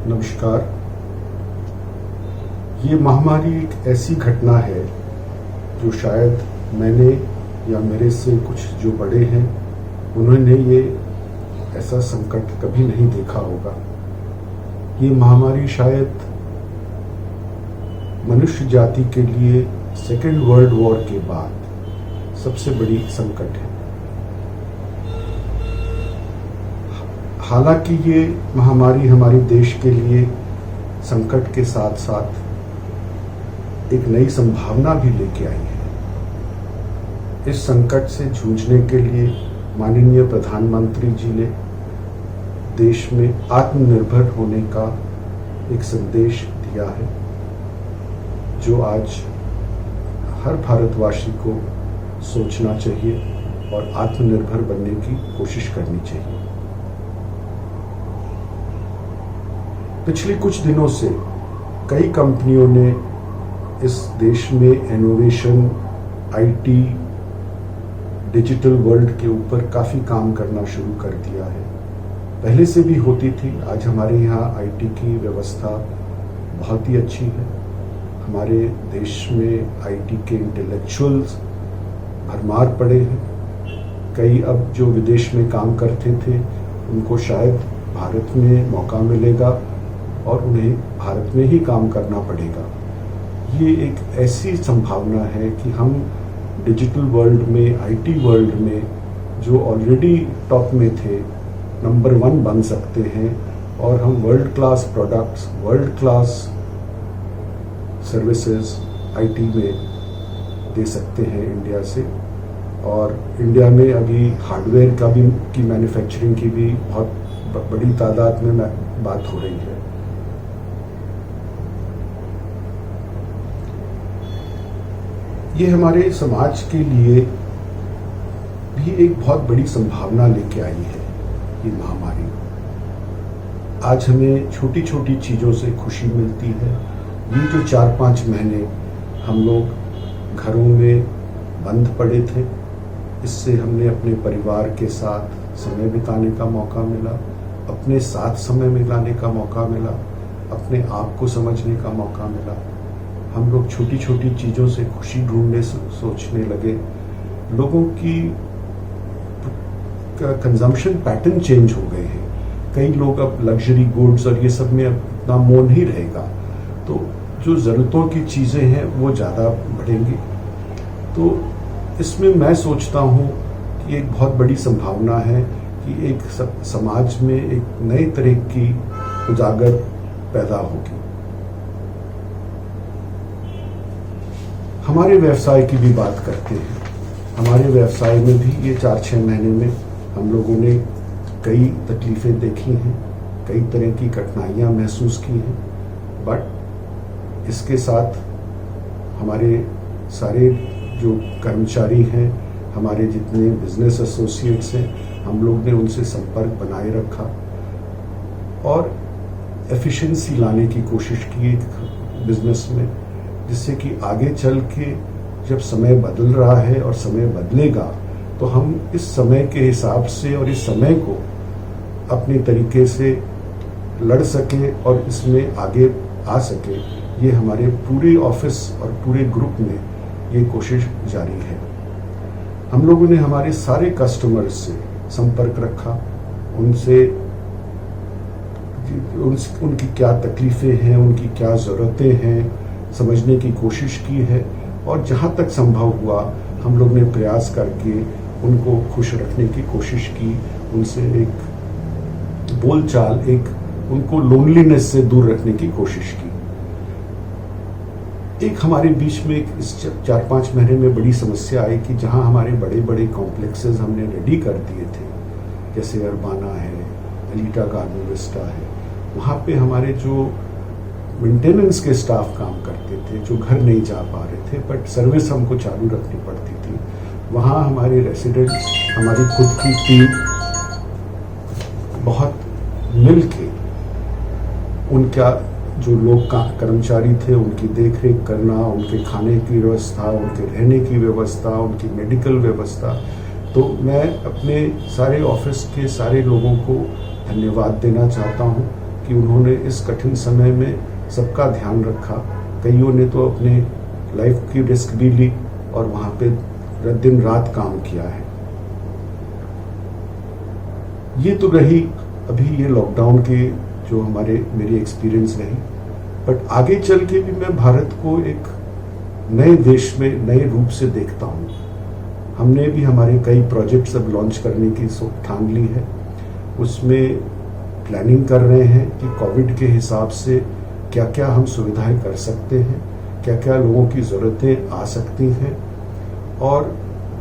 नमस्कार। ये महामारी एक ऐसी घटना है जो शायद मैंने या मेरे से कुछ जो बड़े हैं उन्होंने ये ऐसा संकट कभी नहीं देखा होगा। ये महामारी शायद मनुष्य जाति के लिए सेकेंड वर्ल्ड वॉर के बाद सबसे बड़ी संकट है। हालांकि ये महामारी हमारे देश के लिए संकट के साथ साथ एक नई संभावना भी लेके आई है। इस संकट से जूझने के लिए माननीय प्रधानमंत्री जी ने देश में आत्मनिर्भर होने का एक संदेश दिया है, जो आज हर भारतवासी को सोचना चाहिए और आत्मनिर्भर बनने की कोशिश करनी चाहिए। पिछले कुछ दिनों से कई कंपनियों ने इस देश में इनोवेशन, आईटी, डिजिटल वर्ल्ड के ऊपर काफ़ी काम करना शुरू कर दिया है। पहले से भी होती थी। आज हमारे यहाँ आईटी की व्यवस्था बहुत ही अच्छी है। हमारे देश में आईटी के इंटेलेक्चुअल्स भरमार पड़े हैं। कई अब जो विदेश में काम करते थे उनको शायद भारत में मौका मिलेगा और उन्हें भारत में ही काम करना पड़ेगा। ये एक ऐसी संभावना है कि हम डिजिटल वर्ल्ड में, आईटी वर्ल्ड में जो ऑलरेडी टॉप में थे, नंबर 1 बन सकते हैं और हम world class products, world class services IT में दे सकते हैं इंडिया से। और इंडिया में अभी हार्डवेयर का भी की मैन्युफैक्चरिंग की भी बहुत बड़ी तादाद में बात हो रही है। ये हमारे समाज के लिए भी एक बहुत बड़ी संभावना लेके आई है ये महामारी। आज हमें छोटी छोटी चीज़ों से खुशी मिलती है। ये जो 4-5 महीने हम लोग घरों में बंद पड़े थे, इससे हमने अपने परिवार के साथ समय बिताने का मौका मिला, अपने साथ समय मिलाने का मौका मिला, अपने आप को समझने का मौका मिला। हम लोग छोटी छोटी चीज़ों से खुशी ढूंढने सोचने लगे। लोगों की कंजम्पशन पैटर्न चेंज हो गए हैं। कई लोग अब लग्जरी गुड्स और ये सब में अब इतना मोह नहीं रहेगा, तो जो ज़रूरतों की चीज़ें हैं वो ज़्यादा बढ़ेंगी। तो इसमें मैं सोचता हूँ कि एक बहुत बड़ी संभावना है कि एक समाज में एक नए तरह की उजागर पैदा होगी। हमारे व्यवसाय की भी बात करते हैं। हमारे व्यवसाय में भी ये 4-6 महीने में हम लोगों ने कई तकलीफ़ें देखी हैं, कई तरह की कठिनाइयाँ महसूस की हैं। बट इसके साथ हमारे सारे जो कर्मचारी हैं, हमारे जितने बिजनेस एसोसिएट्स हैं, हम लोग ने उनसे संपर्क बनाए रखा और एफिशिएंसी लाने की कोशिश की बिजनेस में, जिससे कि आगे चल के जब समय बदल रहा है और समय बदलेगा तो हम इस समय के हिसाब से और इस समय को अपने तरीके से लड़ सके और इसमें आगे आ सके। ये हमारे पूरे ऑफिस और पूरे ग्रुप में ये कोशिश जारी है। हम लोगों ने हमारे सारे कस्टमर्स से संपर्क रखा, उनसे उनकी क्या तकलीफ़ें हैं, उनकी क्या ज़रूरतें हैं, समझने की कोशिश की है। और जहाँ तक संभव हुआ हम लोग ने प्रयास करके उनको खुश रखने की कोशिश की, उनसे एक बोलचाल, एक उनको लोनलीनेस से दूर रखने की कोशिश की। एक हमारे बीच में इस 4-5 महीने में बड़ी समस्या आई कि जहाँ हमारे बड़े बड़े कॉम्प्लेक्सेस हमने रेडी कर दिए थे, जैसे अरबाना है, एलिटा गार्डन विस्टा है, वहाँ पे हमारे जो मेंटेनेंस के स्टाफ काम करते थे, जो घर नहीं जा पा रहे थे, बट सर्विस हमको चालू रखनी पड़ती थी। वहाँ हमारे रेसिडेंट्स, हमारी खुद की टीम बहुत मिल के उनका जो लोग कर्मचारी थे उनकी देखरेख करना, उनके खाने की व्यवस्था, उनके रहने की व्यवस्था, उनकी मेडिकल व्यवस्था। तो मैं अपने सारे ऑफिस के सारे लोगों को धन्यवाद देना चाहता हूँ कि उन्होंने इस कठिन समय में सबका ध्यान रखा। कईयों ने तो अपने लाइफ की रिस्क भी ली और वहाँ पे दिन रात काम किया है। ये तो रही अभी ये लॉकडाउन के जो मेरी एक्सपीरियंस रही, बट आगे चल के भी मैं भारत को एक नए देश में नए रूप से देखता हूँ। हमने भी हमारे कई प्रोजेक्ट्स अब लॉन्च करने की ठान ली है। उसमें प्लानिंग कर रहे हैं कि कोविड के हिसाब से क्या क्या हम सुविधाएं कर सकते हैं, क्या क्या लोगों की ज़रूरतें आ सकती हैं, और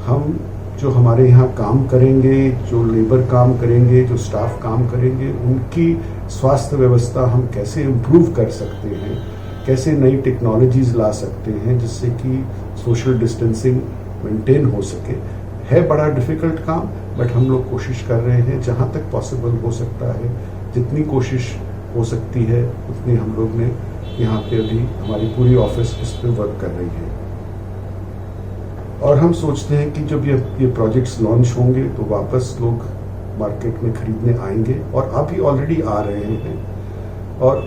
हम जो हमारे यहाँ काम करेंगे, जो लेबर काम करेंगे, जो स्टाफ काम करेंगे, उनकी स्वास्थ्य व्यवस्था हम कैसे इम्प्रूव कर सकते हैं, कैसे नई टेक्नोलॉजीज ला सकते हैं जिससे कि सोशल डिस्टेंसिंग मेंटेन हो सके। है बड़ा डिफिकल्ट काम, बट हम लोग कोशिश कर रहे हैं जहाँ तक पॉसिबल हो सकता है, जितनी कोशिश हो सकती है उतनी हम लोग ने यहाँ पे अभी हमारी पूरी ऑफिस इस पे वर्क कर रही है। और हम सोचते हैं कि जब ये प्रोजेक्ट्स लॉन्च होंगे तो वापस लोग मार्केट में खरीदने आएंगे, और अभी ऑलरेडी आ रहे हैं। और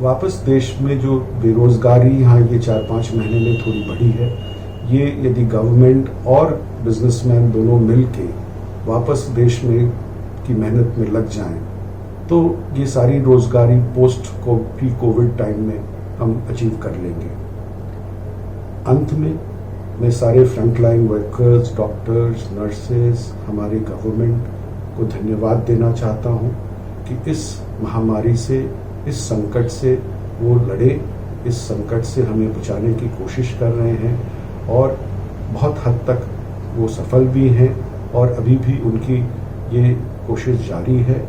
वापस देश में जो बेरोजगारी यहाँ ये 4-5 महीने में थोड़ी बढ़ी है, ये यदि गवर्नमेंट और बिजनेसमैन दोनों मिलके वापस देश में की मेहनत में लग जाएं, तो ये सारी रोजगारी पोस्ट को प्री कोविड टाइम में हम अचीव कर लेंगे। अंत में मैं सारे फ्रंटलाइन वर्कर्स, डॉक्टर्स, नर्सेस, हमारे गवर्नमेंट को धन्यवाद देना चाहता हूँ कि इस महामारी से, इस संकट से वो लड़े, इस संकट से हमें बचाने की कोशिश कर रहे हैं, और बहुत हद तक वो सफल भी हैं, और अभी भी उनकी ये कोशिश जारी है।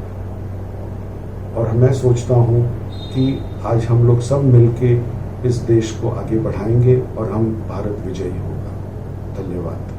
और मैं सोचता हूँ कि आज हम लोग सब मिलके इस देश को आगे बढ़ाएंगे और हम भारत विजयी होगा। धन्यवाद।